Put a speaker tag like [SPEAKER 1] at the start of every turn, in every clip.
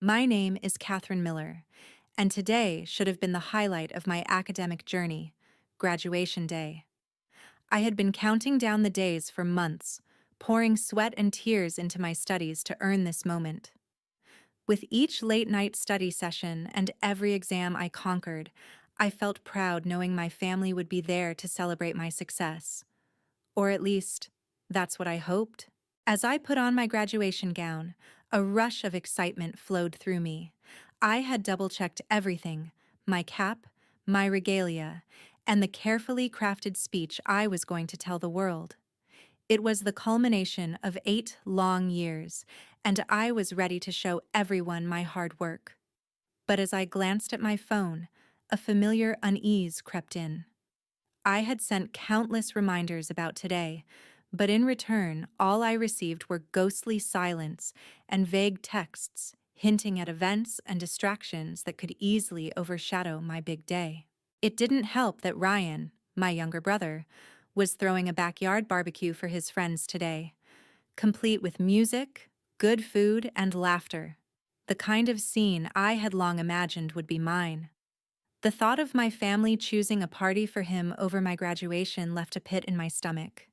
[SPEAKER 1] My name is Katherine Miller, and today should have been the highlight of my academic journey, graduation day. I had been counting down the days for months, pouring sweat and tears into my studies to earn this moment. With each late-night study session and every exam I conquered, I felt proud knowing my family would be there to celebrate my success. Or at least, that's what I hoped. As I put on my graduation gown, a rush of excitement flowed through me. I had double-checked everything: my cap, my regalia, and the carefully crafted speech I was going to tell the world. It was the culmination of 8 long years, and I was ready to show everyone my hard work. But as I glanced at my phone, a familiar unease crept in. I had sent countless reminders about today, but in return, all I received were ghostly silence and vague texts hinting at events and distractions that could easily overshadow my big day. It didn't help that Ryan, my younger brother, was throwing a backyard barbecue for his friends today, complete with music, good food, and laughter. The kind of scene I had long imagined would be mine. The thought of my family choosing a party for him over my graduation left a pit in my stomach.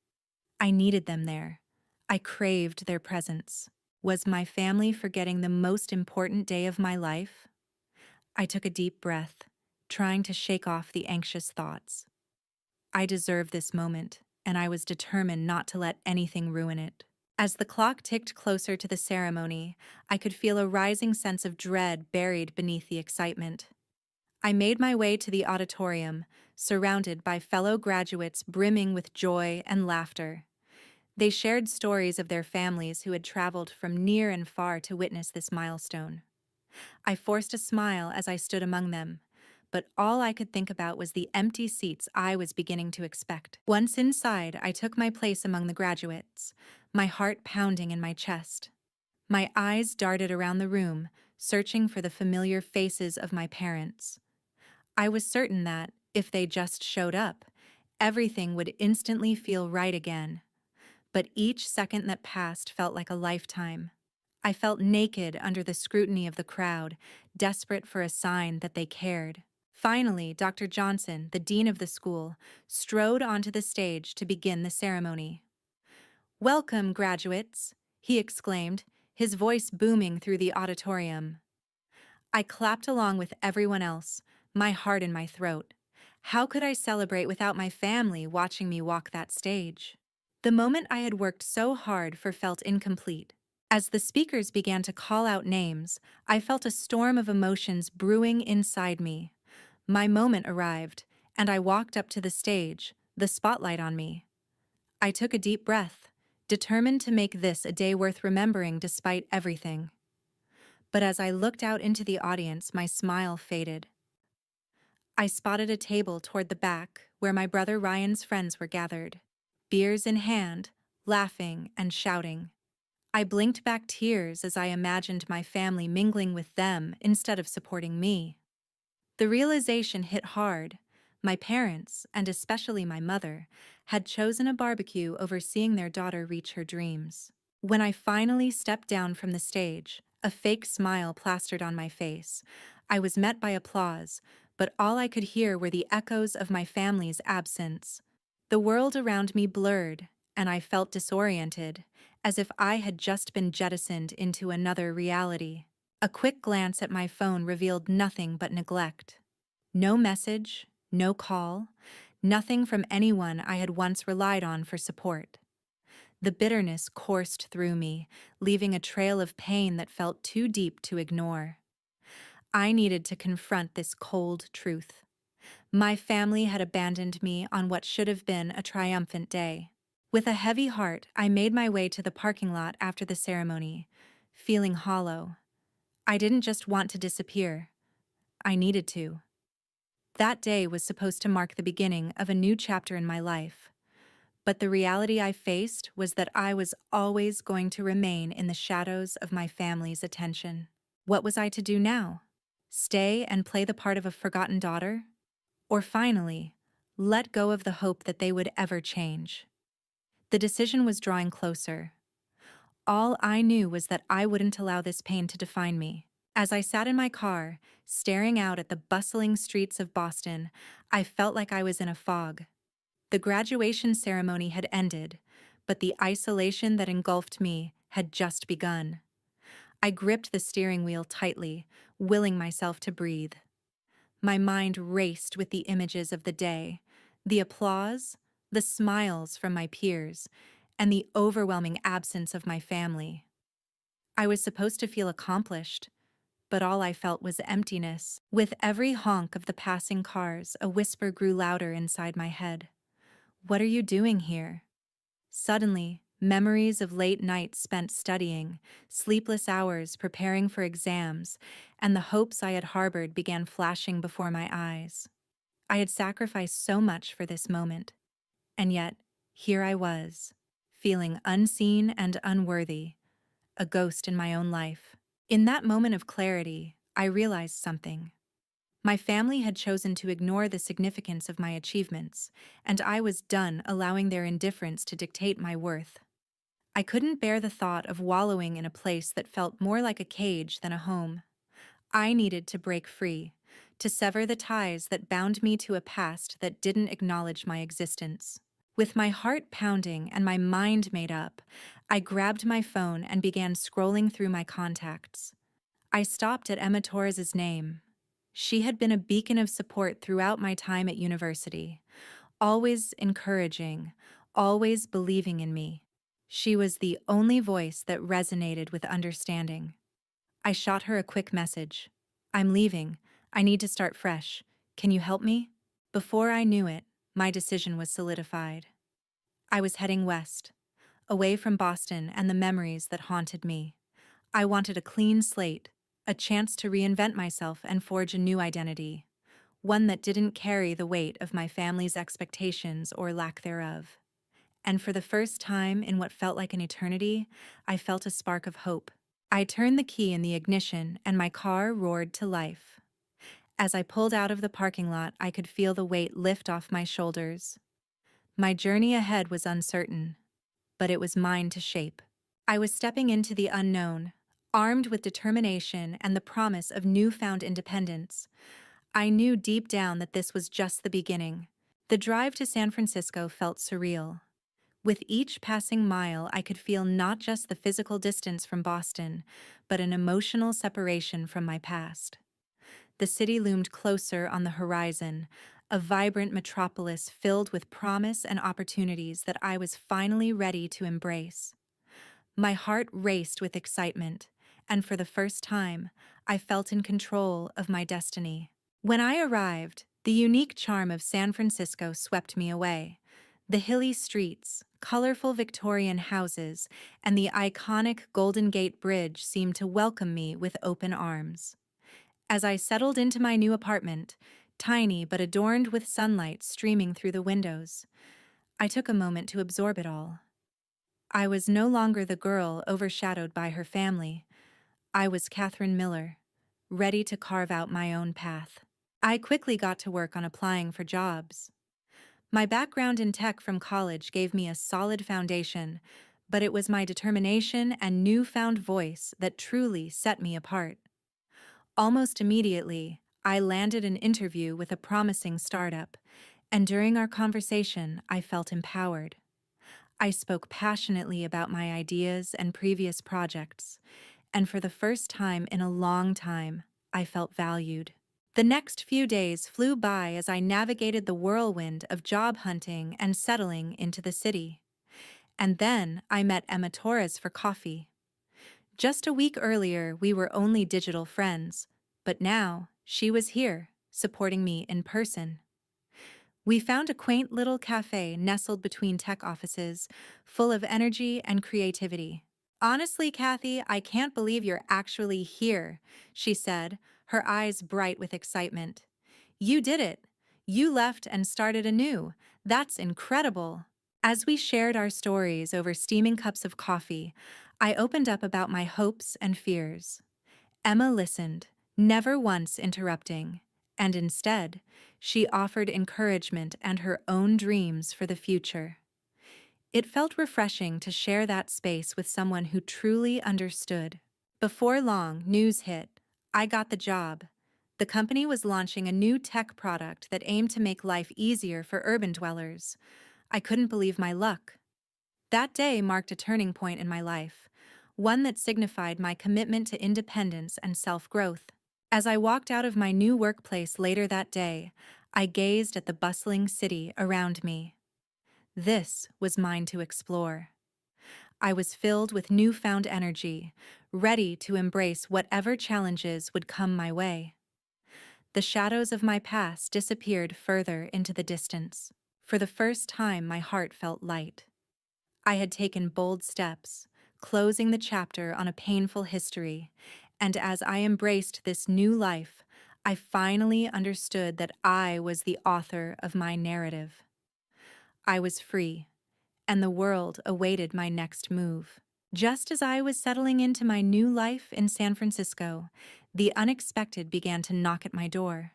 [SPEAKER 1] I needed them there. I craved their presence. Was my family forgetting the most important day of my life? I took a deep breath, trying to shake off the anxious thoughts. I deserved this moment, and I was determined not to let anything ruin it. As the clock ticked closer to the ceremony, I could feel a rising sense of dread buried beneath the excitement. I made my way to the auditorium, surrounded by fellow graduates brimming with joy and laughter. They shared stories of their families who had traveled from near and far to witness this milestone. I forced a smile as I stood among them, but all I could think about was the empty seats I was beginning to expect. Once inside, I took my place among the graduates, my heart pounding in my chest. My eyes darted around the room, searching for the familiar faces of my parents. I was certain that, if they just showed up, everything would instantly feel right again. But each second that passed felt like a lifetime. I felt naked under the scrutiny of the crowd, desperate for a sign that they cared. Finally, Dr. Johnson, the dean of the school, strode onto the stage to begin the ceremony. "Welcome, graduates," he exclaimed, his voice booming through the auditorium. I clapped along with everyone else, my heart in my throat. How could I celebrate without my family watching me walk that stage? The moment I had worked so hard for felt incomplete. As the speakers began to call out names, I felt a storm of emotions brewing inside me. My moment arrived, and I walked up to the stage, the spotlight on me. I took a deep breath, determined to make this a day worth remembering despite everything. But as I looked out into the audience, my smile faded. I spotted a table toward the back where my brother Ryan's friends were gathered, beers in hand, laughing and shouting. I blinked back tears as I imagined my family mingling with them instead of supporting me. The realization hit hard. My parents, and especially my mother, had chosen a barbecue over seeing their daughter reach her dreams. When I finally stepped down from the stage, a fake smile plastered on my face. I was met by applause, but all I could hear were the echoes of my family's absence. The world around me blurred, and I felt disoriented, as if I had just been jettisoned into another reality. A quick glance at my phone revealed nothing but neglect. No message, no call, nothing from anyone I had once relied on for support. The bitterness coursed through me, leaving a trail of pain that felt too deep to ignore. I needed to confront this cold truth. My family had abandoned me on what should have been a triumphant day. With a heavy heart, I made my way to the parking lot after the ceremony, feeling hollow. I didn't just want to disappear. I needed to. That day was supposed to mark the beginning of a new chapter in my life. But the reality I faced was that I was always going to remain in the shadows of my family's attention. What was I to do now? Stay and play the part of a forgotten daughter? Or finally, let go of the hope that they would ever change? The decision was drawing closer. All I knew was that I wouldn't allow this pain to define me. As I sat in my car, staring out at the bustling streets of Boston, I felt like I was in a fog. The graduation ceremony had ended, but the isolation that engulfed me had just begun. I gripped the steering wheel tightly, willing myself to breathe. My mind raced with the images of the day, the applause, the smiles from my peers, and the overwhelming absence of my family. I was supposed to feel accomplished, but all I felt was emptiness. With every honk of the passing cars, a whisper grew louder inside my head. "What are you doing here?" Suddenly, memories of late nights spent studying, sleepless hours preparing for exams, and the hopes I had harbored began flashing before my eyes. I had sacrificed so much for this moment, and yet, here I was, feeling unseen and unworthy, a ghost in my own life. In that moment of clarity, I realized something. My family had chosen to ignore the significance of my achievements, and I was done allowing their indifference to dictate my worth. I couldn't bear the thought of wallowing in a place that felt more like a cage than a home. I needed to break free, to sever the ties that bound me to a past that didn't acknowledge my existence. With my heart pounding and my mind made up, I grabbed my phone and began scrolling through my contacts. I stopped at Emma Torres's name. She had been a beacon of support throughout my time at university, always encouraging, always believing in me. She was the only voice that resonated with understanding. I shot her a quick message. "I'm leaving. I need to start fresh. Can you help me?" Before I knew it, my decision was solidified. I was heading west, away from Boston and the memories that haunted me. I wanted a clean slate, a chance to reinvent myself and forge a new identity, one that didn't carry the weight of my family's expectations or lack thereof. And for the first time in what felt like an eternity, I felt a spark of hope. I turned the key in the ignition and my car roared to life. As I pulled out of the parking lot, I could feel the weight lift off my shoulders. My journey ahead was uncertain, but it was mine to shape. I was stepping into the unknown, armed with determination and the promise of newfound independence. I knew deep down that this was just the beginning. The drive to San Francisco felt surreal. With each passing mile, I could feel not just the physical distance from Boston, but an emotional separation from my past. The city loomed closer on the horizon, a vibrant metropolis filled with promise and opportunities that I was finally ready to embrace. My heart raced with excitement, and for the first time, I felt in control of my destiny. When I arrived, the unique charm of San Francisco swept me away. The hilly streets, colorful Victorian houses, and the iconic Golden Gate Bridge seemed to welcome me with open arms. As I settled into my new apartment, tiny but adorned with sunlight streaming through the windows, I took a moment to absorb it all. I was no longer the girl overshadowed by her family. I was Katherine Miller, ready to carve out my own path. I quickly got to work on applying for jobs. My background in tech from college gave me a solid foundation, but it was my determination and newfound voice that truly set me apart. Almost immediately, I landed an interview with a promising startup, and during our conversation, I felt empowered. I spoke passionately about my ideas and previous projects, and for the first time in a long time, I felt valued. The next few days flew by as I navigated the whirlwind of job hunting and settling into the city. And then I met Emma Torres for coffee. Just a week earlier, we were only digital friends, but now she was here, supporting me in person. We found a quaint little cafe nestled between tech offices, full of energy and creativity. "Honestly, Kathy, I can't believe you're actually here," she said, her eyes bright with excitement. "You did it. You left and started anew. That's incredible." As we shared our stories over steaming cups of coffee, I opened up about my hopes and fears. Emma listened, never once interrupting, and instead, she offered encouragement and her own dreams for the future. It felt refreshing to share that space with someone who truly understood. Before long, news hit. I got the job. The company was launching a new tech product that aimed to make life easier for urban dwellers. I couldn't believe my luck. That day marked a turning point in my life, one that signified my commitment to independence and self-growth. As I walked out of my new workplace later that day, I gazed at the bustling city around me. This was mine to explore. I was filled with newfound energy, ready to embrace whatever challenges would come my way. The shadows of my past disappeared further into the distance. For the first time, my heart felt light. I had taken bold steps, closing the chapter on a painful history, and as I embraced this new life, I finally understood that I was the author of my narrative. I was free, and the world awaited my next move. Just as I was settling into my new life in San Francisco, the unexpected began to knock at my door.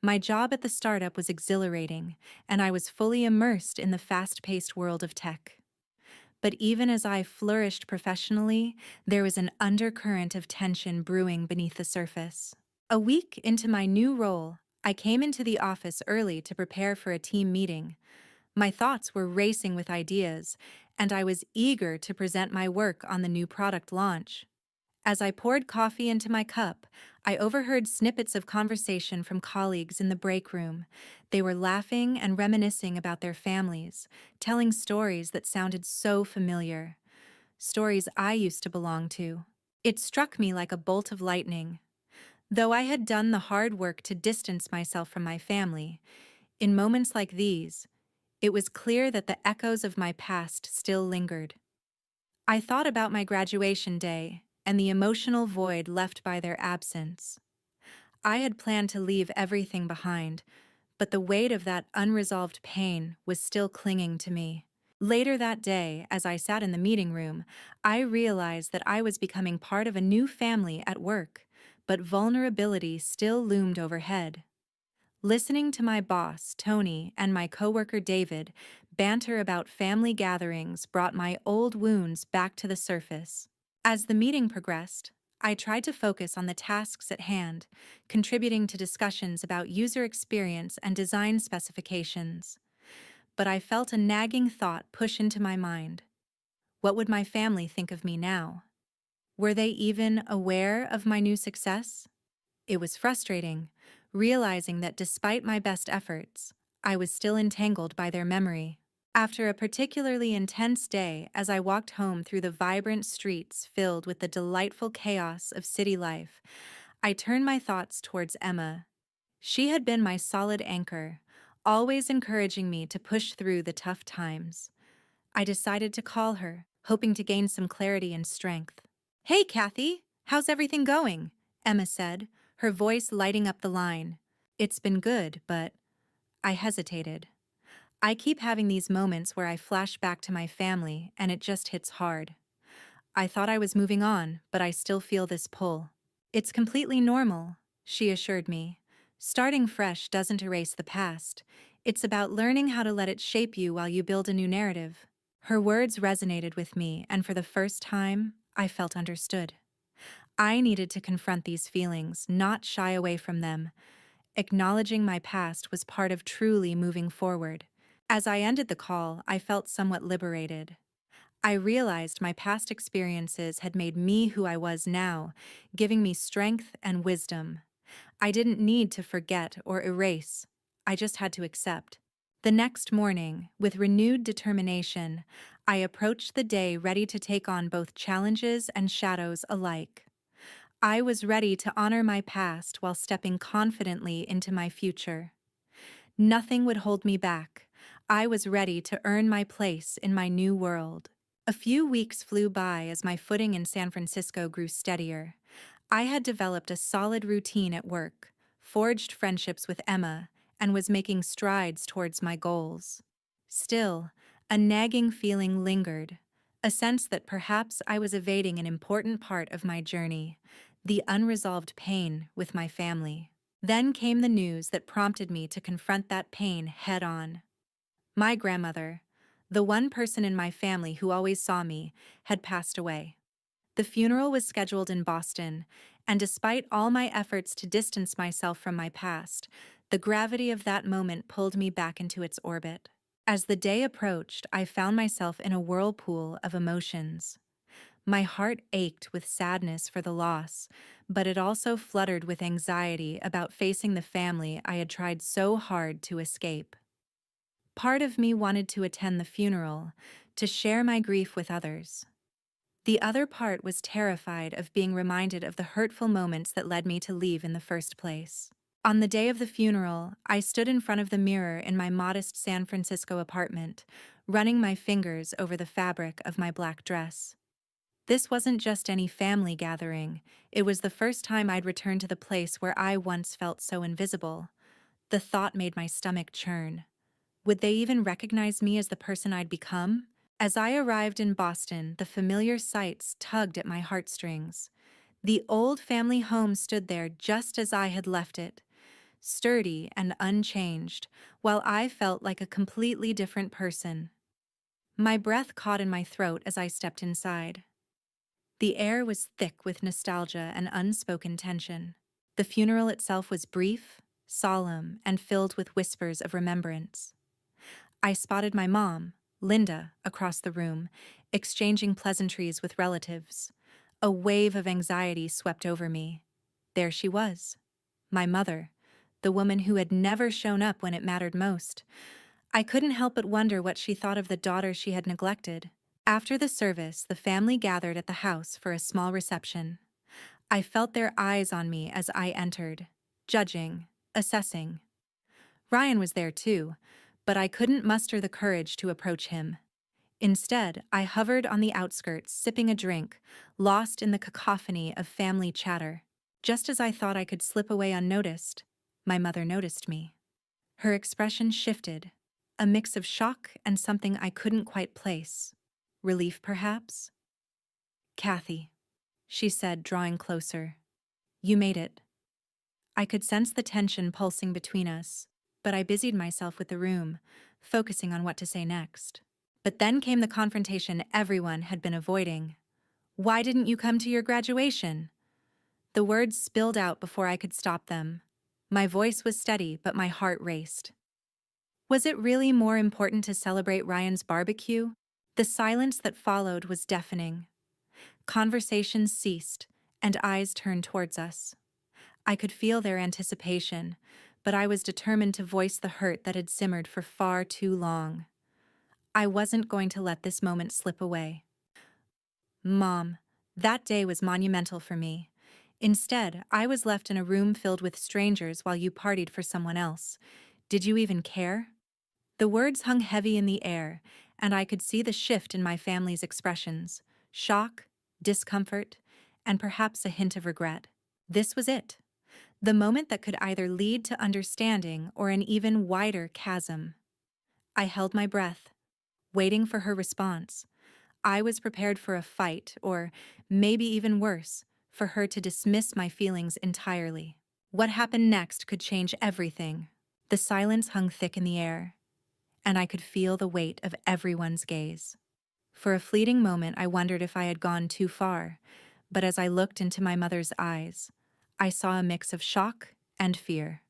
[SPEAKER 1] My job at the startup was exhilarating, and I was fully immersed in the fast-paced world of tech. But even as I flourished professionally, there was an undercurrent of tension brewing beneath the surface. A week into my new role, I came into the office early to prepare for a team meeting. My thoughts were racing with ideas, and I was eager to present my work on the new product launch. As I poured coffee into my cup, I overheard snippets of conversation from colleagues in the break room. They were laughing and reminiscing about their families, telling stories that sounded so familiar, stories I used to belong to. It struck me like a bolt of lightning. Though I had done the hard work to distance myself from my family, in moments like these, it was clear that the echoes of my past still lingered. I thought about my graduation day and the emotional void left by their absence. I had planned to leave everything behind, but the weight of that unresolved pain was still clinging to me. Later that day, as I sat in the meeting room, I realized that I was becoming part of a new family at work, but vulnerability still loomed overhead. Listening to my boss, Tony, and my coworker, David, banter about family gatherings brought my old wounds back to the surface. As the meeting progressed, I tried to focus on the tasks at hand, contributing to discussions about user experience and design specifications. But I felt a nagging thought push into my mind. What would my family think of me now? Were they even aware of my new success? It was frustrating, realizing that despite my best efforts, I was still entangled by their memory. After a particularly intense day, as I walked home through the vibrant streets filled with the delightful chaos of city life, I turned my thoughts towards Emma. She had been my solid anchor, always encouraging me to push through the tough times. I decided to call her, hoping to gain some clarity and strength. "Hey, Kathy, how's everything going?" Emma said, her voice lighting up the line. "It's been good, but..." I hesitated. I keep having these moments where I flash back to my family, and it just hits hard. I thought I was moving on, but I still feel this pull. "It's completely normal," she assured me. "Starting fresh doesn't erase the past. It's about learning how to let it shape you while you build a new narrative." Her words resonated with me, and for the first time, I felt understood. I needed to confront these feelings, not shy away from them. Acknowledging my past was part of truly moving forward. As I ended the call, I felt somewhat liberated. I realized my past experiences had made me who I was now, giving me strength and wisdom. I didn't need to forget or erase. I just had to accept. The next morning, with renewed determination, I approached the day ready to take on both challenges and shadows alike. I was ready to honor my past while stepping confidently into my future. Nothing would hold me back. I was ready to earn my place in my new world. A few weeks flew by as my footing in San Francisco grew steadier. I had developed a solid routine at work, forged friendships with Emma, and was making strides towards my goals. Still, a nagging feeling lingered, a sense that perhaps I was evading an important part of my journey, the unresolved pain with my family. Then came the news that prompted me to confront that pain head-on. My grandmother, the one person in my family who always saw me, had passed away. The funeral was scheduled in Boston, and despite all my efforts to distance myself from my past, the gravity of that moment pulled me back into its orbit. As the day approached, I found myself in a whirlpool of emotions. My heart ached with sadness for the loss, but it also fluttered with anxiety about facing the family I had tried so hard to escape. Part of me wanted to attend the funeral, to share my grief with others. The other part was terrified of being reminded of the hurtful moments that led me to leave in the first place. On the day of the funeral, I stood in front of the mirror in my modest San Francisco apartment, running my fingers over the fabric of my black dress. This wasn't just any family gathering, it was the first time I'd returned to the place where I once felt so invisible. The thought made my stomach churn. Would they even recognize me as the person I'd become? As I arrived in Boston, the familiar sights tugged at my heartstrings. The old family home stood there just as I had left it, sturdy and unchanged, while I felt like a completely different person. My breath caught in my throat as I stepped inside. The air was thick with nostalgia and unspoken tension. The funeral itself was brief, solemn, and filled with whispers of remembrance. I spotted my mom, Linda, across the room, exchanging pleasantries with relatives. A wave of anxiety swept over me. There she was, my mother, the woman who had never shown up when it mattered most. I couldn't help but wonder what she thought of the daughter she had neglected. After the service, the family gathered at the house for a small reception. I felt their eyes on me as I entered, judging, assessing. Ryan was there too, but I couldn't muster the courage to approach him. Instead, I hovered on the outskirts, sipping a drink, lost in the cacophony of family chatter. Just as I thought I could slip away unnoticed, my mother noticed me. Her expression shifted, a mix of shock and something I couldn't quite place. Relief, perhaps? "Kathy," she said, drawing closer. "You made it." I could sense the tension pulsing between us, but I busied myself with the room, focusing on what to say next. But then came the confrontation everyone had been avoiding. "Why didn't you come to your graduation?" The words spilled out before I could stop them. My voice was steady, but my heart raced. Was it really more important to celebrate Ryan's barbecue? The silence that followed was deafening. Conversations ceased, and eyes turned towards us. I could feel their anticipation, but I was determined to voice the hurt that had simmered for far too long. I wasn't going to let this moment slip away. "Mom, that day was monumental for me. Instead, I was left in a room filled with strangers while you partied for someone else. Did you even care?" The words hung heavy in the air, and I could see the shift in my family's expressions: shock, discomfort, and perhaps a hint of regret. This was it. The moment that could either lead to understanding or an even wider chasm. I held my breath, waiting for her response. I was prepared for a fight, or maybe even worse, for her to dismiss my feelings entirely. What happened next could change everything. The silence hung thick in the air, and I could feel the weight of everyone's gaze. For a fleeting moment, I wondered if I had gone too far, but as I looked into my mother's eyes, I saw a mix of shock and fear.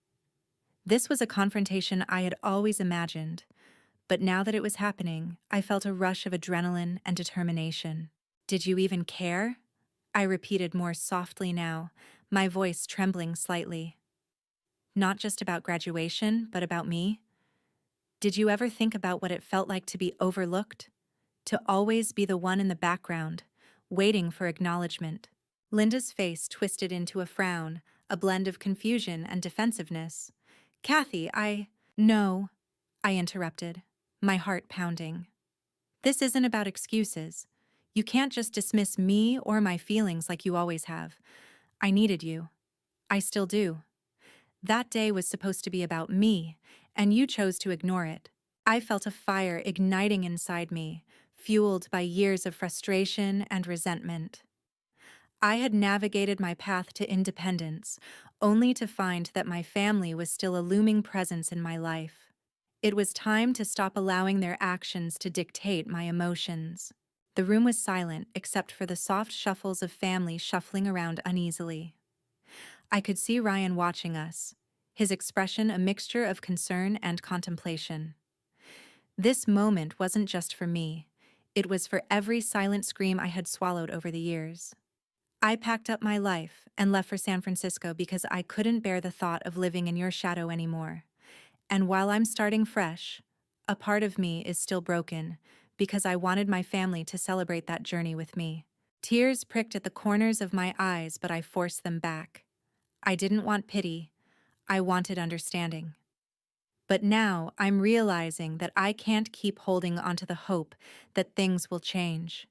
[SPEAKER 1] This was a confrontation I had always imagined, but now that it was happening, I felt a rush of adrenaline and determination. "Did you even care?" I repeated more softly now, my voice trembling slightly. "Not just about graduation, but about me? Did you ever think about what it felt like to be overlooked? To always be the one in the background, waiting for acknowledgement?" Linda's face twisted into a frown, a blend of confusion and defensiveness. "Kathy, No," I interrupted, my heart pounding. "This isn't about excuses. You can't just dismiss me or my feelings like you always have. I needed you. I still do. That day was supposed to be about me, and you chose to ignore it." I felt a fire igniting inside me, fueled by years of frustration and resentment. I had navigated my path to independence, only to find that my family was still a looming presence in my life. It was time to stop allowing their actions to dictate my emotions. The room was silent except for the soft shuffles of family shuffling around uneasily. I could see Ryan watching us, his expression a mixture of concern and contemplation. This moment wasn't just for me, it was for every silent scream I had swallowed over the years. I packed up my life and left for San Francisco because I couldn't bear the thought of living in your shadow anymore. And while I'm starting fresh, a part of me is still broken because I wanted my family to celebrate that journey with me. Tears pricked at the corners of my eyes, but I forced them back. I didn't want pity, I wanted understanding. But now I'm realizing that I can't keep holding onto the hope that things will change.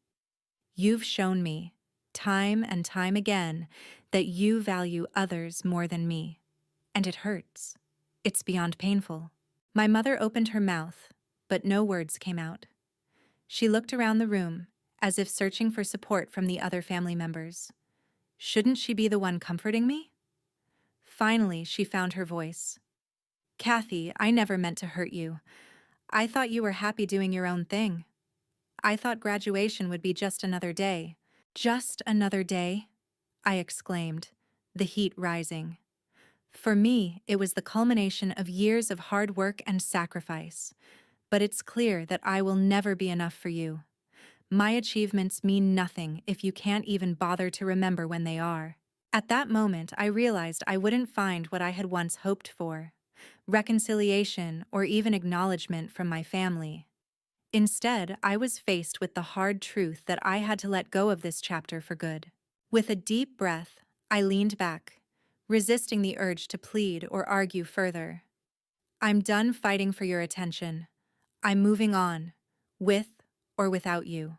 [SPEAKER 1] You've shown me, time and time again, that you value others more than me. And it hurts. It's beyond painful. My mother opened her mouth, but no words came out. She looked around the room, as if searching for support from the other family members. Shouldn't she be the one comforting me? Finally, she found her voice. Kathy, I never meant to hurt you. I thought you were happy doing your own thing. I thought graduation would be just another day. Just another day? I exclaimed, the heat rising. For me, it was the culmination of years of hard work and sacrifice. But it's clear that I will never be enough for you. My achievements mean nothing if you can't even bother to remember when they are. At that moment, I realized I wouldn't find what I had once hoped for: reconciliation or even acknowledgement from my family. Instead, I was faced with the hard truth that I had to let go of this chapter for good. With a deep breath, I leaned back, resisting the urge to plead or argue further. I'm done fighting for your attention. I'm moving on, with or without you.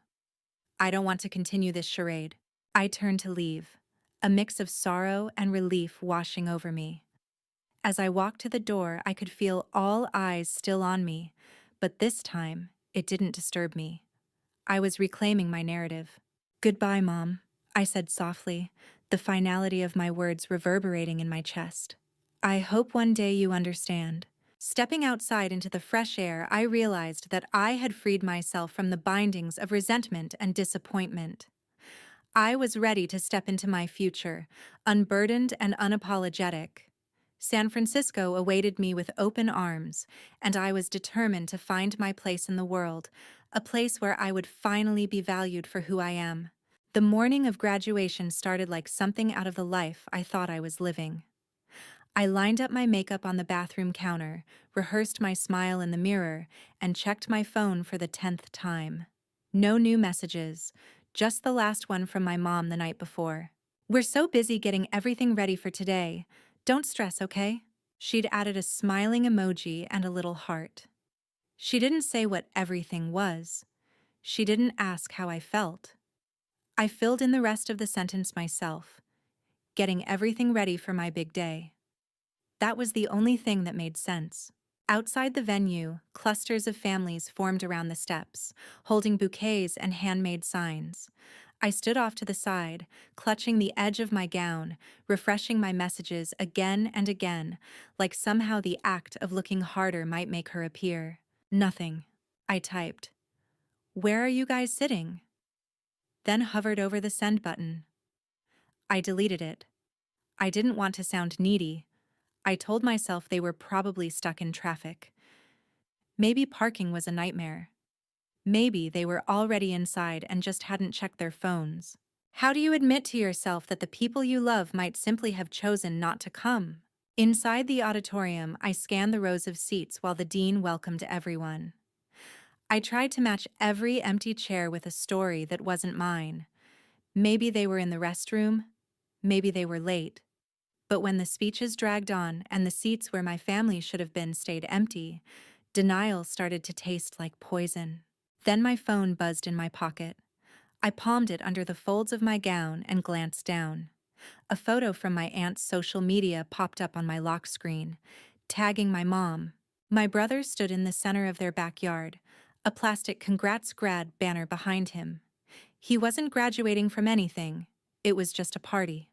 [SPEAKER 1] I don't want to continue this charade. I turned to leave, a mix of sorrow and relief washing over me. As I walked to the door, I could feel all eyes still on me, but this time, it didn't disturb me. I was reclaiming my narrative. Goodbye, Mom, I said softly, the finality of my words reverberating in my chest. I hope one day you understand. Stepping outside into the fresh air, I realized that I had freed myself from the bindings of resentment and disappointment. I was ready to step into my future, unburdened and unapologetic. San Francisco awaited me with open arms, and I was determined to find my place in the world, a place where I would finally be valued for who I am. The morning of graduation started like something out of the life I thought I was living. I lined up my makeup on the bathroom counter, rehearsed my smile in the mirror, and checked my phone for the 10th time. No new messages, just the last one from my mom the night before. We're so busy getting everything ready for today. Don't stress, okay? She'd added a smiling emoji and a little heart. She didn't say what everything was. She didn't ask how I felt. I filled in the rest of the sentence myself, getting everything ready for my big day. That was the only thing that made sense. Outside the venue, clusters of families formed around the steps, holding bouquets and handmade signs. I stood off to the side, clutching the edge of my gown, refreshing my messages again and again, like somehow the act of looking harder might make her appear. Nothing, I typed. Where are you guys sitting? Then hovered over the send button. I deleted it. I didn't want to sound needy. I told myself they were probably stuck in traffic. Maybe parking was a nightmare. Maybe they were already inside and just hadn't checked their phones. How do you admit to yourself that the people you love might simply have chosen not to come? Inside the auditorium, I scanned the rows of seats while the dean welcomed everyone. I tried to match every empty chair with a story that wasn't mine. Maybe they were in the restroom. Maybe they were late. But when the speeches dragged on and the seats where my family should have been stayed empty, denial started to taste like poison. Then my phone buzzed in my pocket. I palmed it under the folds of my gown and glanced down. A photo from my aunt's social media popped up on my lock screen, tagging my mom. My brother stood in the center of their backyard, a plastic "Congrats Grad" banner behind him. He wasn't graduating from anything. It was just a party.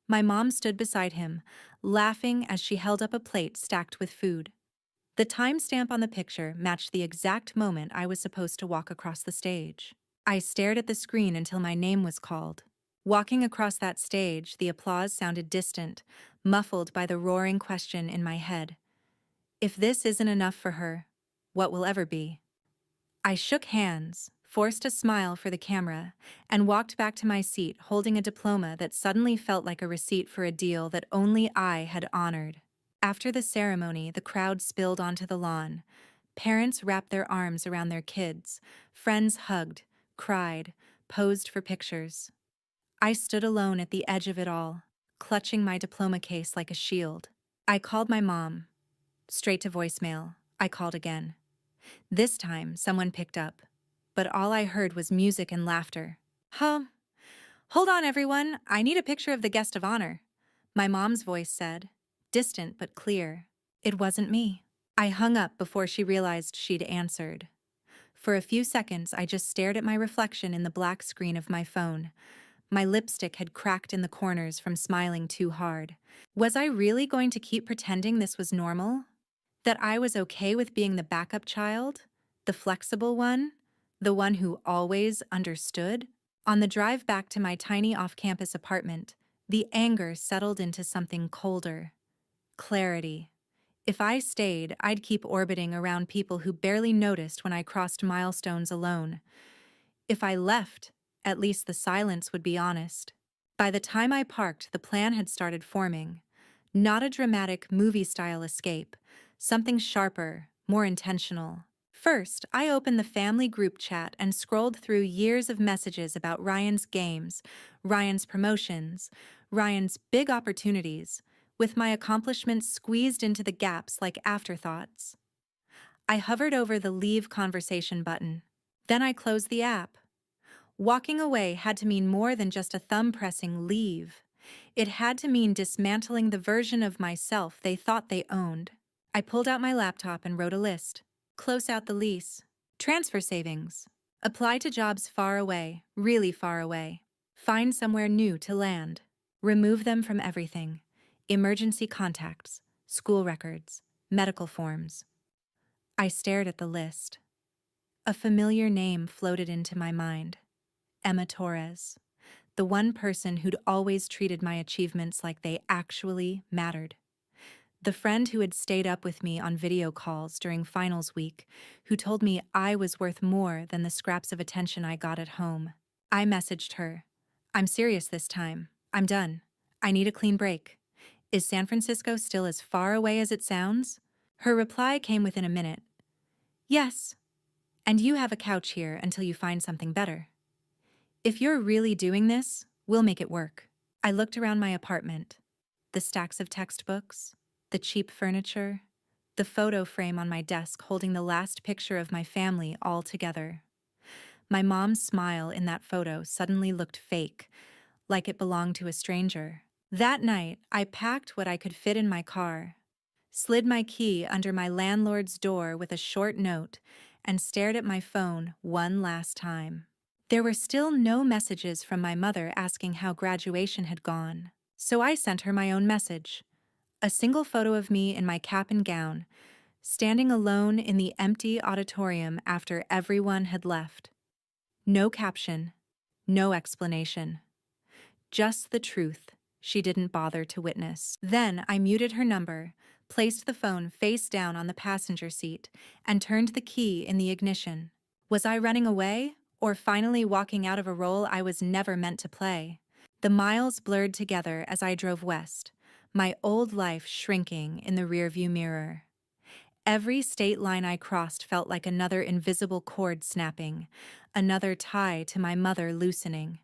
[SPEAKER 1] My mom stood beside him, laughing as she held up a plate stacked with food. The timestamp on the picture matched the exact moment I was supposed to walk across the stage. I stared at the screen until my name was called. Walking across that stage, the applause sounded distant, muffled by the roaring question in my head. If this isn't enough for her, what will ever be? I shook hands, forced a smile for the camera, and walked back to my seat holding a diploma that suddenly felt like a receipt for a deal that only I had honored. After the ceremony, the crowd spilled onto the lawn. Parents wrapped their arms around their kids, friends hugged, cried, posed for pictures. I stood alone at the edge of it all, clutching my diploma case like a shield. I called my mom. Straight to voicemail. I called again. This time, someone picked up, but all I heard was music and laughter. Huh? Hold on, everyone. I need a picture of the guest of honor. My mom's voice said, distant but clear. It wasn't me. I hung up before she realized she'd answered. For a few seconds, I just stared at my reflection in the black screen of my phone. My lipstick had cracked in the corners from smiling too hard. Was I really going to keep pretending this was normal? That I was okay with being the backup child? The flexible one? The one who always understood? On the drive back to my tiny off-campus apartment, the anger settled into something colder. Clarity. If I stayed, I'd keep orbiting around people who barely noticed when I crossed milestones alone. If I left, at least the silence would be honest. By the time I parked, the plan had started forming. Not a dramatic movie-style escape, something sharper, more intentional. First, I opened the family group chat and scrolled through years of messages about Ryan's games, Ryan's promotions, Ryan's big opportunities, with my accomplishments squeezed into the gaps like afterthoughts. I hovered over the leave conversation button. Then I closed the app. Walking away had to mean more than just a thumb-pressing leave. It had to mean dismantling the version of myself they thought they owned. I pulled out my laptop and wrote a list. Close out the lease. Transfer savings. Apply to jobs far away, really far away. Find somewhere new to land. Remove them from everything. Emergency contacts, school records, medical forms. I stared at the list. A familiar name floated into my mind. Emma Torres. The one person who'd always treated my achievements like they actually mattered. The friend who had stayed up with me on video calls during finals week, who told me I was worth more than the scraps of attention I got at home. I messaged her. I'm serious this time. I'm done. I need a clean break. Is San Francisco still as far away as it sounds? Her reply came within a minute. Yes. And you have a couch here until you find something better. If you're really doing this, we'll make it work. I looked around my apartment. The stacks of textbooks, the cheap furniture, the photo frame on my desk holding the last picture of my family all together. My mom's smile in that photo suddenly looked fake, like it belonged to a stranger. That night, I packed what I could fit in my car, slid my key under my landlord's door with a short note, and stared at my phone one last time. There were still no messages from my mother asking how graduation had gone, so I sent her my own message. A single photo of me in my cap and gown, standing alone in the empty auditorium after everyone had left. No caption, no explanation. Just the truth she didn't bother to witness. Then I muted her number, placed the phone face down on the passenger seat, and turned the key in the ignition. Was I running away, or finally walking out of a role I was never meant to play? The miles blurred together as I drove west, my old life shrinking in the rearview mirror. Every state line I crossed felt like another invisible cord snapping, another tie to my mother loosening.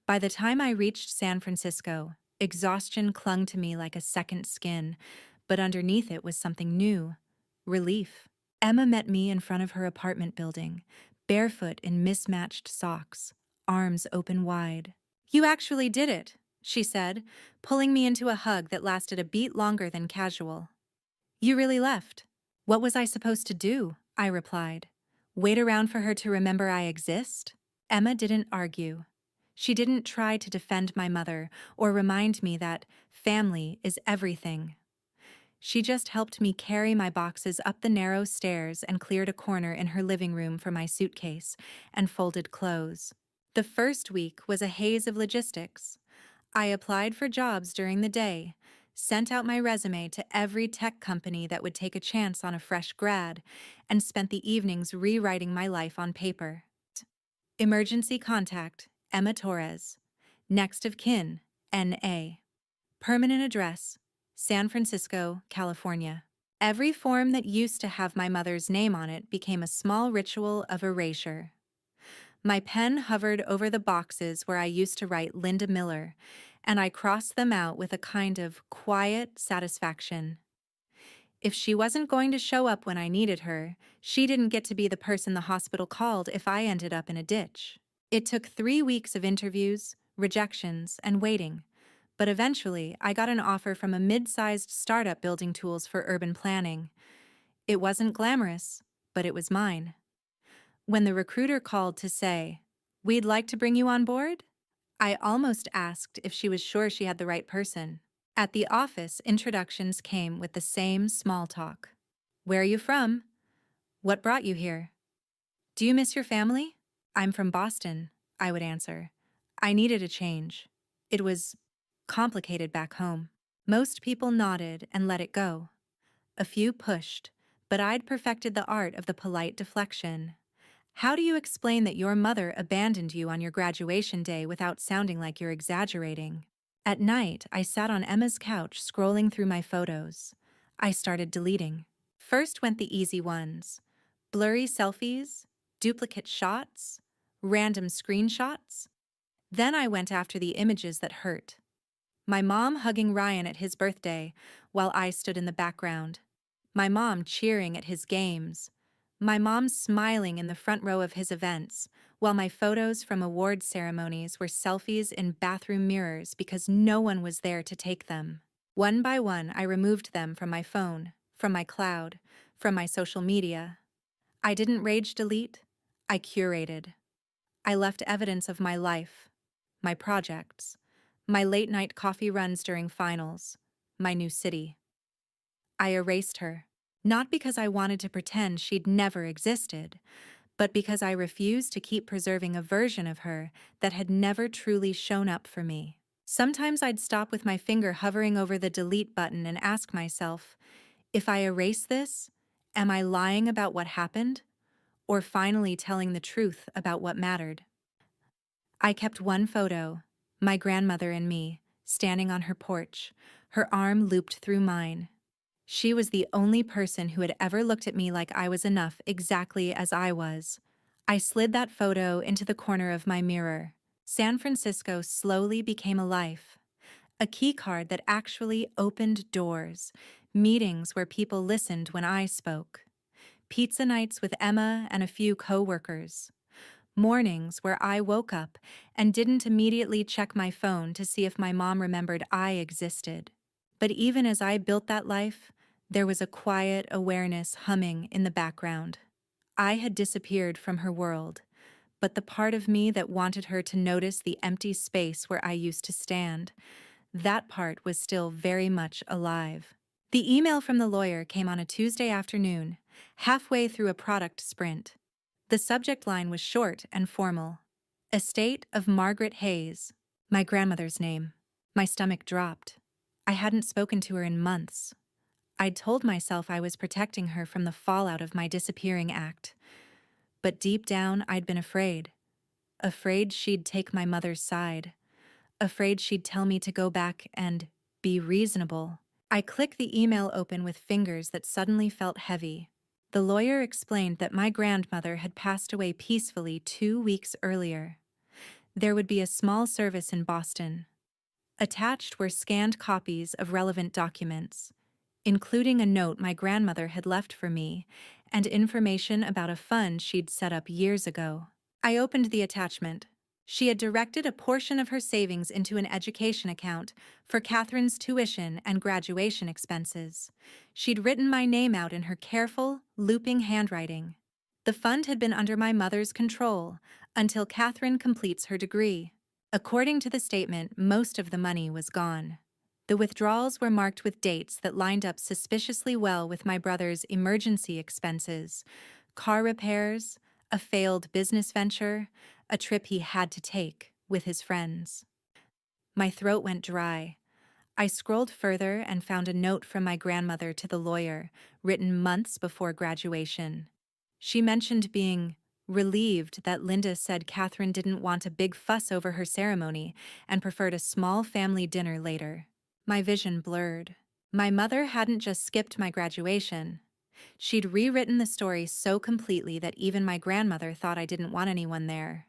[SPEAKER 1] By the time I reached San Francisco, exhaustion clung to me like a second skin, but underneath it was something new, relief. Emma met me in front of her apartment building, barefoot in mismatched socks, arms open wide. You actually did it, she said, pulling me into a hug that lasted a beat longer than casual. You really left. What was I supposed to do? I replied. Wait around for her to remember I exist? Emma didn't argue. She didn't try to defend my mother or remind me that family is everything. She just helped me carry my boxes up the narrow stairs and cleared a corner in her living room for my suitcase and folded clothes. The first week was a haze of logistics. I applied for jobs during the day, sent out my resume to every tech company that would take a chance on a fresh grad, and spent the evenings rewriting my life on paper. Emergency contact, Emma Torres. Next of kin, N.A. Permanent address, San Francisco, California. Every form that used to have my mother's name on it became a small ritual of erasure. My pen hovered over the boxes where I used to write Linda Miller, and I crossed them out with a kind of quiet satisfaction. If she wasn't going to show up when I needed her, she didn't get to be the person the hospital called if I ended up in a ditch. It took 3 weeks of interviews, rejections, and waiting, but eventually I got an offer from a mid-sized startup building tools for urban planning. It wasn't glamorous, but it was mine. When the recruiter called to say, "We'd like to bring you on board," I almost asked if she was sure she had the right person. At the office, introductions came with the same small talk. "Where are you from? What brought you here? Do you miss your family?" "I'm from Boston," I would answer. I needed a change. It was complicated back home. Most people nodded and let it go. A few pushed, but I'd perfected the art of the polite deflection. "How do you explain that your mother abandoned you on your graduation day without sounding like you're exaggerating?" At night, I sat on Emma's couch scrolling through my photos. I started deleting. First went the easy ones: blurry selfies, duplicate shots, random screenshots. Then I went after the images that hurt. My mom hugging Ryan at his birthday while I stood in the background. My mom cheering at his games. My mom smiling in the front row of his events, while my photos from award ceremonies were selfies in bathroom mirrors because no one was there to take them. One by one, I removed them from my phone, from my cloud, from my social media. I didn't rage delete, I curated. I left evidence of my life, my projects, my late-night coffee runs during finals, my new city. I erased her, not because I wanted to pretend she'd never existed, but because I refused to keep preserving a version of her that had never truly shown up for me. Sometimes I'd stop with my finger hovering over the delete button and ask myself, if I erase this, am I lying about what happened, or finally telling the truth about what mattered? I kept one photo, my grandmother and me, standing on her porch, her arm looped through mine. She was the only person who had ever looked at me like I was enough exactly as I was. I slid that photo into the corner of my mirror. San Francisco slowly became a life. A keycard that actually opened doors. Meetings where people listened when I spoke. Pizza nights with Emma and a few coworkers. Mornings where I woke up and didn't immediately check my phone to see if my mom remembered I existed. But even as I built that life, there was a quiet awareness humming in the background. I had disappeared from her world, but the part of me that wanted her to notice the empty space where I used to stand, that part was still very much alive. The email from the lawyer came on a Tuesday afternoon, halfway through a product sprint. The subject line was short and formal. Estate of Margaret Hayes, my grandmother's name. My stomach dropped. I hadn't spoken to her in months. I'd told myself I was protecting her from the fallout of my disappearing act. But deep down, I'd been afraid. Afraid she'd take my mother's side. Afraid she'd tell me to go back and be reasonable. I clicked the email open with fingers that suddenly felt heavy. The lawyer explained that my grandmother had passed away peacefully 2 weeks earlier. There would be a small service in Boston. Attached were scanned copies of relevant documents, including a note my grandmother had left for me and information about a fund she'd set up years ago. I opened the attachment. She had directed a portion of her savings into an education account for Katherine's tuition and graduation expenses. She'd written my name out in her careful, looping handwriting. The fund had been under my mother's control until Katherine completes her degree. According to the statement, most of the money was gone. The withdrawals were marked with dates that lined up suspiciously well with my brother's emergency expenses, car repairs, a failed business venture, a trip he had to take with his friends. My throat went dry. I scrolled further and found a note from my grandmother to the lawyer, written months before graduation. She mentioned being relieved that Linda said Katherine didn't want a big fuss over her ceremony and preferred a small family dinner later. My vision blurred. My mother hadn't just skipped my graduation. She'd rewritten the story so completely that even my grandmother thought I didn't want anyone there.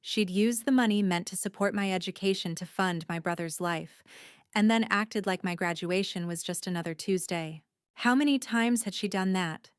[SPEAKER 1] She'd used the money meant to support my education to fund my brother's life, and then acted like my graduation was just another Tuesday. How many times had she done that?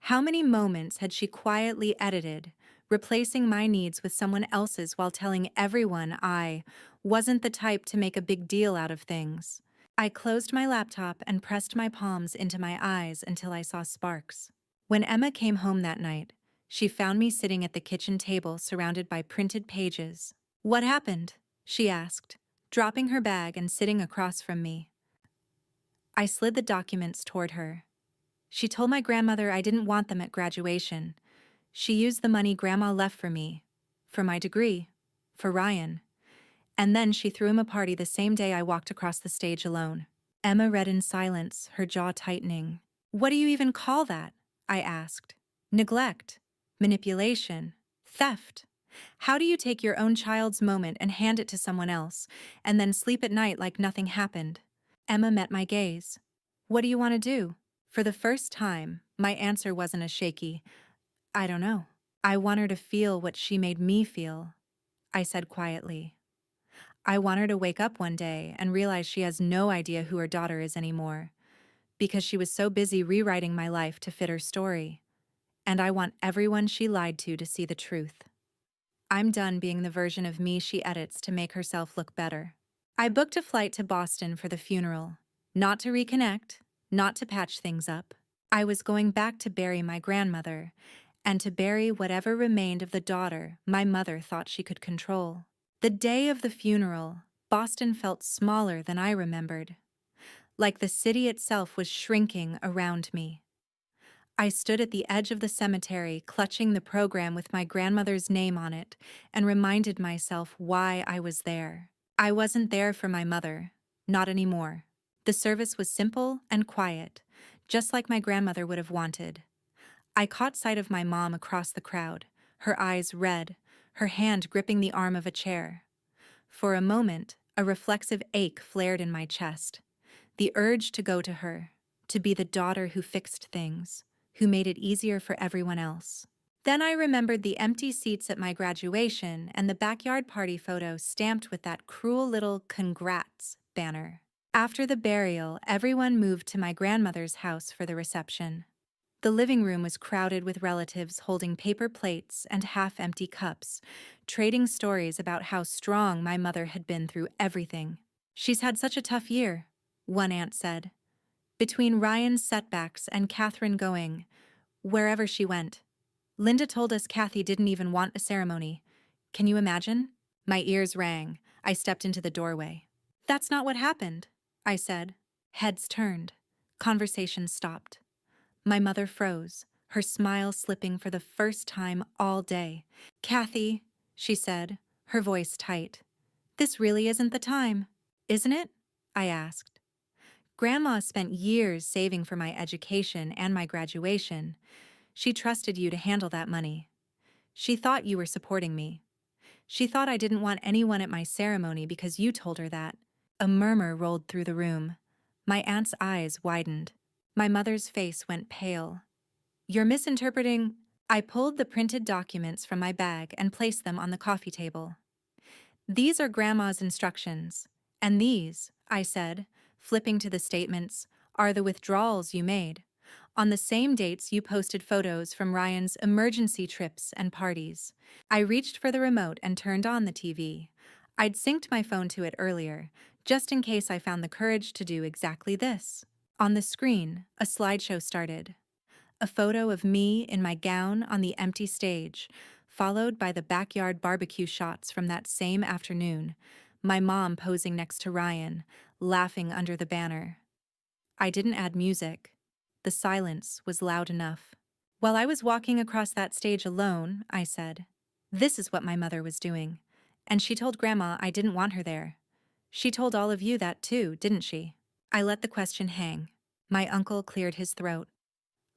[SPEAKER 1] How many moments had she quietly edited, replacing my needs with someone else's while telling everyone I wasn't the type to make a big deal out of things? I closed my laptop and pressed my palms into my eyes until I saw sparks. When Emma came home that night, she found me sitting at the kitchen table surrounded by printed pages. "What happened?" she asked, dropping her bag and sitting across from me. I slid the documents toward her. She told my grandmother I didn't want them at graduation. She used the money Grandma left for me, for my degree, for Ryan. And then she threw him a party the same day I walked across the stage alone. Emma read in silence, her jaw tightening. "What do you even call that?" I asked. "Neglect, manipulation, theft. How do you take your own child's moment and hand it to someone else, and then sleep at night like nothing happened?" Emma met my gaze. "What do you want to do?" For the first time, my answer wasn't a shaky, "I don't know." "I want her to feel what she made me feel," I said quietly. "I want her to wake up one day and realize she has no idea who her daughter is anymore, because she was so busy rewriting my life to fit her story. And I want everyone she lied to see the truth. I'm done being the version of me she edits to make herself look better." I booked a flight to Boston for the funeral, not to reconnect, not to patch things up. I was going back to bury my grandmother, and to bury whatever remained of the daughter my mother thought she could control. The day of the funeral, Boston felt smaller than I remembered, like the city itself was shrinking around me. I stood at the edge of the cemetery, clutching the program with my grandmother's name on it, and reminded myself why I was there. I wasn't there for my mother, not anymore. The service was simple and quiet, just like my grandmother would have wanted. I caught sight of my mom across the crowd, her eyes red, her hand gripping the arm of a chair. For a moment, a reflexive ache flared in my chest. The urge to go to her, to be the daughter who fixed things, who made it easier for everyone else. Then I remembered the empty seats at my graduation and the backyard party photo stamped with that cruel little "Congrats" banner. After the burial, everyone moved to my grandmother's house for the reception. The living room was crowded with relatives holding paper plates and half-empty cups, trading stories about how strong my mother had been through everything. "She's had such a tough year," one aunt said. "Between Ryan's setbacks and Katherine going wherever she went. Linda told us Kathy didn't even want a ceremony. Can you imagine?" My ears rang. I stepped into the doorway. "That's not what happened," I said. Heads turned. Conversation stopped. My mother froze, her smile slipping for the first time all day. "Kathy," she said, her voice tight. "This really isn't the time, isn't it?" I asked. "Grandma spent years saving for my education and my graduation. She trusted you to handle that money. She thought you were supporting me. She thought I didn't want anyone at my ceremony because you told her that." A murmur rolled through the room. My aunt's eyes widened. My mother's face went pale. "You're misinterpreting." I pulled the printed documents from my bag and placed them on the coffee table. "These are Grandma's instructions. And these," I said, flipping to the statements, "are the withdrawals you made. On the same dates you posted photos from Ryan's emergency trips and parties." I reached for the remote and turned on the TV. I'd synced my phone to it earlier, just in case I found the courage to do exactly this. On the screen, a slideshow started. A photo of me in my gown on the empty stage, followed by the backyard barbecue shots from that same afternoon, my mom posing next to Ryan, laughing under the banner. I didn't add music. The silence was loud enough. While I was walking across that stage alone, I said, "This is what my mother was doing. And she told Grandma I didn't want her there. She told all of you that too, didn't she?" I let the question hang. My uncle cleared his throat.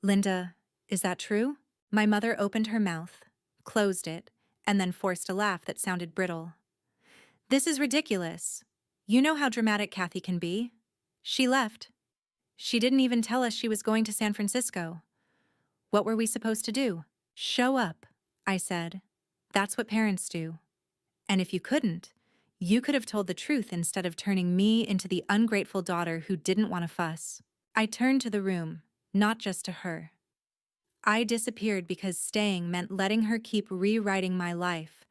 [SPEAKER 1] "Linda, is that true?" My mother opened her mouth, closed it, and then forced a laugh that sounded brittle. "This is ridiculous. You know how dramatic Kathy can be. She left. She didn't even tell us she was going to San Francisco. What were we supposed to do?" "Show up," I said. "That's what parents do. And if you couldn't, you could have told the truth instead of turning me into the ungrateful daughter who didn't want to fuss." I turned to the room, not just to her. I disappeared because staying meant letting her keep rewriting my life,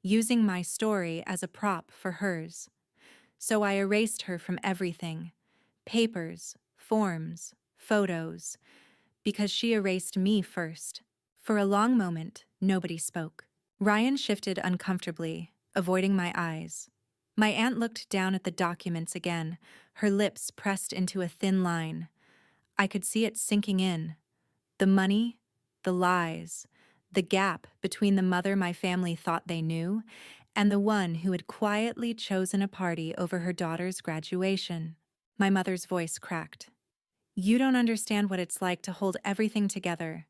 [SPEAKER 1] using my story as a prop for hers. So I erased her from everything: papers, forms, photos, because she erased me first. For a long moment, nobody spoke. Ryan shifted uncomfortably, avoiding my eyes. My aunt looked down at the documents again, her lips pressed into a thin line. I could see it sinking in. The money, the lies, the gap between the mother my family thought they knew and the one who had quietly chosen a party over her daughter's graduation. My mother's voice cracked. "You don't understand what it's like to hold everything together.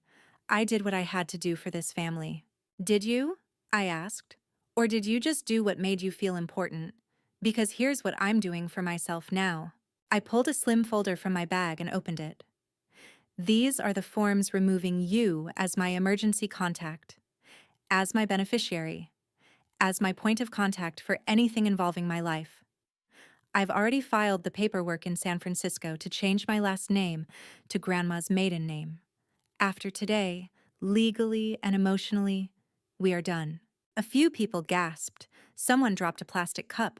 [SPEAKER 1] I did what I had to do for this family." "Did you?" I asked. "Or did you just do what made you feel important? Because here's what I'm doing for myself now." I pulled a slim folder from my bag and opened it. "These are the forms removing you as my emergency contact, as my beneficiary, as my point of contact for anything involving my life. I've already filed the paperwork in San Francisco to change my last name to Grandma's maiden name. After today, legally and emotionally, we are done." A few people gasped. Someone dropped a plastic cup.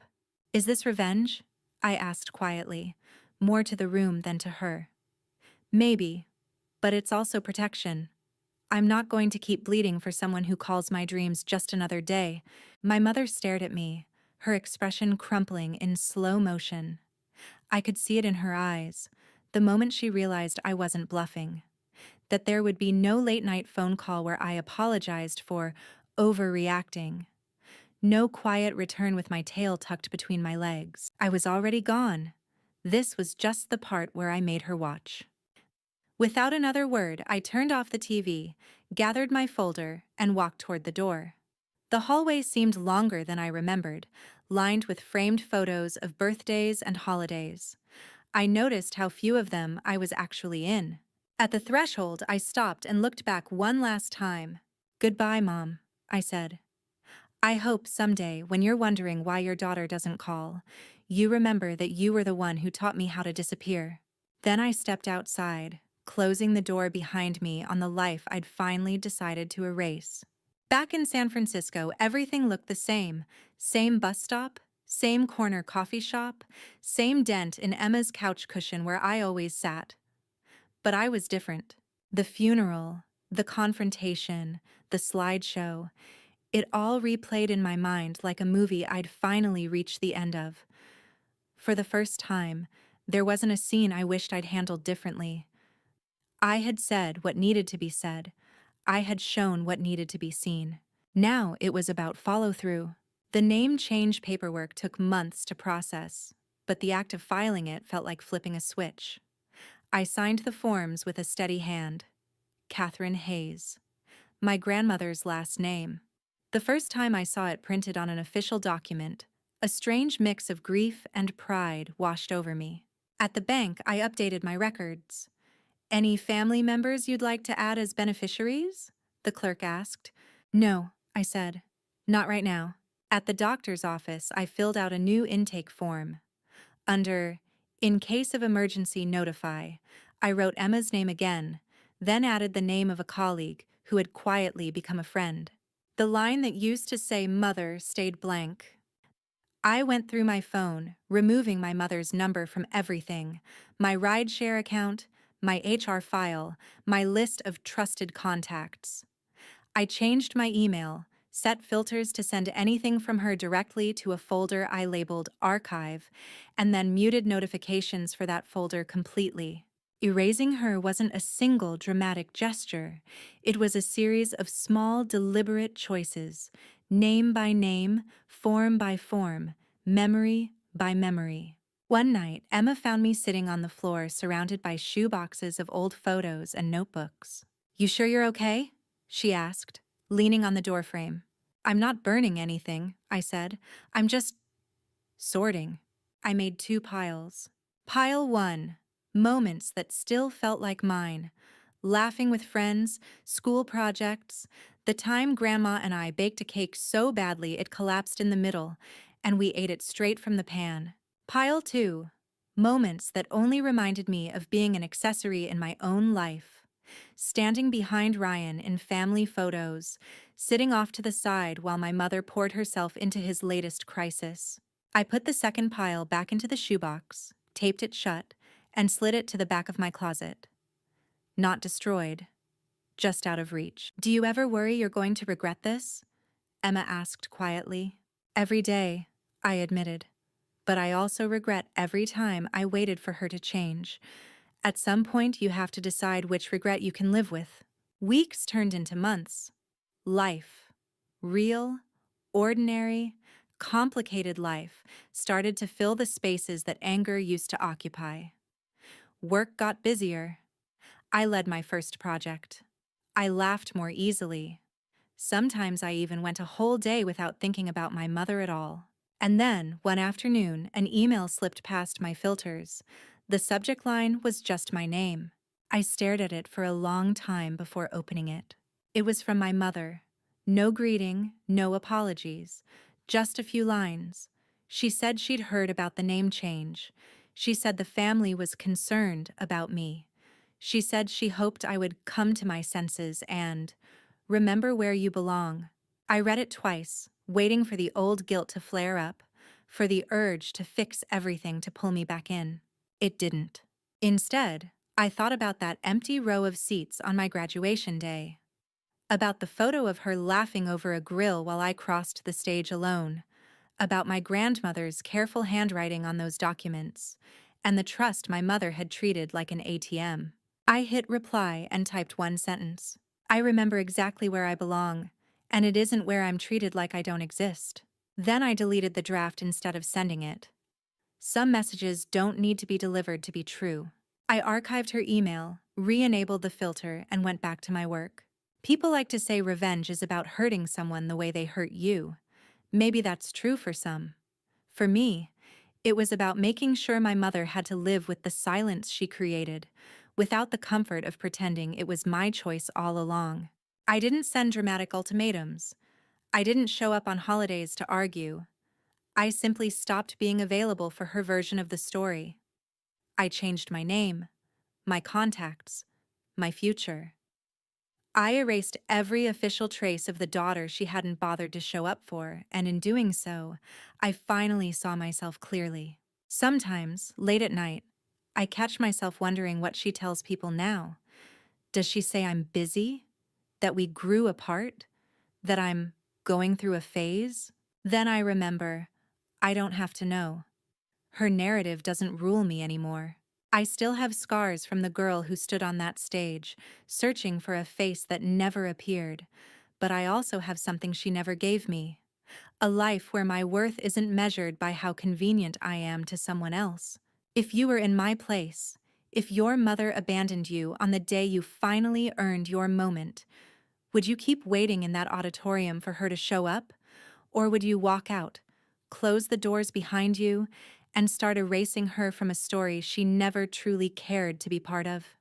[SPEAKER 1] "Is this revenge?" I asked quietly, more to the room than to her. "Maybe, but it's also protection. I'm not going to keep bleeding for someone who calls my dreams just another day." My mother stared at me, her expression crumpling in slow motion. I could see it in her eyes, the moment she realized I wasn't bluffing, that there would be no late-night phone call where I apologized for overreacting. No quiet return with my tail tucked between my legs. I was already gone. This was just the part where I made her watch. Without another word, I turned off the TV, gathered my folder, and walked toward the door. The hallway seemed longer than I remembered, lined with framed photos of birthdays and holidays. I noticed how few of them I was actually in. At the threshold, I stopped and looked back one last time. "Goodbye, Mom," I said. "I hope someday, when you're wondering why your daughter doesn't call, you remember that you were the one who taught me how to disappear." Then I stepped outside, closing the door behind me on the life I'd finally decided to erase. Back in San Francisco, everything looked the same. Same bus stop, same corner coffee shop, same dent in Emma's couch cushion where I always sat. But I was different. The funeral, the confrontation, the slideshow, it all replayed in my mind like a movie I'd finally reached the end of. For the first time, there wasn't a scene I wished I'd handled differently. I had said what needed to be said. I had shown what needed to be seen. Now it was about follow-through. The name change paperwork took months to process, but the act of filing it felt like flipping a switch. I signed the forms with a steady hand. Katherine Hayes. My grandmother's last name. The first time I saw it printed on an official document, a strange mix of grief and pride washed over me. At the bank, I updated my records. "Any family members you'd like to add as beneficiaries?" the clerk asked. "No," I said. "Not right now." At the doctor's office, I filled out a new intake form. Under "In case of emergency, notify," I wrote Emma's name again, then added the name of a colleague who had quietly become a friend. The line that used to say "Mother" stayed blank. I went through my phone, removing my mother's number from everything: my rideshare account, my HR file, my list of trusted contacts. I changed my email, set filters to send anything from her directly to a folder I labeled Archive, and then muted notifications for that folder completely. Erasing her wasn't a single dramatic gesture. It was a series of small, deliberate choices, name by name, form by form, memory by memory. One night, Emma found me sitting on the floor surrounded by shoe boxes of old photos and notebooks. "You sure you're okay?" she asked, leaning on the doorframe. "I'm not burning anything," I said. "I'm just sorting." I made two piles. Pile 1, moments that still felt like mine. Laughing with friends, school projects, the time Grandma and I baked a cake so badly it collapsed in the middle, and we ate it straight from the pan. Pile 2, moments that only reminded me of being an accessory in my own life. Standing behind Ryan in family photos, sitting off to the side while my mother poured herself into his latest crisis. I put the second pile back into the shoebox, taped it shut, and slid it to the back of my closet. Not destroyed, just out of reach. "Do you ever worry you're going to regret this?" Emma asked quietly. "Every day," I admitted. "But I also regret every time I waited for her to change. At some point, you have to decide which regret you can live with." Weeks turned into months. Life, real, ordinary, complicated life, started to fill the spaces that anger used to occupy. Work got busier. I led my first project. I laughed more easily. Sometimes I even went a whole day without thinking about my mother at all. And then, one afternoon, an email slipped past my filters. The subject line was just my name. I stared at it for a long time before opening it. It was from my mother. No greeting, no apologies. Just a few lines. She said she'd heard about the name change. She said the family was concerned about me. She said she hoped I would come to my senses and remember where you belong. I read it twice, waiting for the old guilt to flare up, for the urge to fix everything to pull me back in. It didn't. Instead, I thought about that empty row of seats on my graduation day. About the photo of her laughing over a grill while I crossed the stage alone. About my grandmother's careful handwriting on those documents, and the trust my mother had treated like an ATM. I hit reply and typed one sentence. "I remember exactly where I belong, and it isn't where I'm treated like I don't exist." Then I deleted the draft instead of sending it. Some messages don't need to be delivered to be true. I archived her email, re-enabled the filter, and went back to my work. People like to say revenge is about hurting someone the way they hurt you. Maybe that's true for some. For me, it was about making sure my mother had to live with the silence she created, without the comfort of pretending it was my choice all along. I didn't send dramatic ultimatums. I didn't show up on holidays to argue. I simply stopped being available for her version of the story. I changed my name, my contacts, my future. I erased every official trace of the daughter she hadn't bothered to show up for, and in doing so, I finally saw myself clearly. Sometimes, late at night, I catch myself wondering what she tells people now. Does she say I'm busy? That we grew apart? That I'm going through a phase? Then I remember, I don't have to know. Her narrative doesn't rule me anymore. I still have scars from the girl who stood on that stage, searching for a face that never appeared, but I also have something she never gave me. A life where my worth isn't measured by how convenient I am to someone else. If you were in my place, if your mother abandoned you on the day you finally earned your moment, would you keep waiting in that auditorium for her to show up? Or would you walk out, close the doors behind you, and start erasing her from a story she never truly cared to be part of?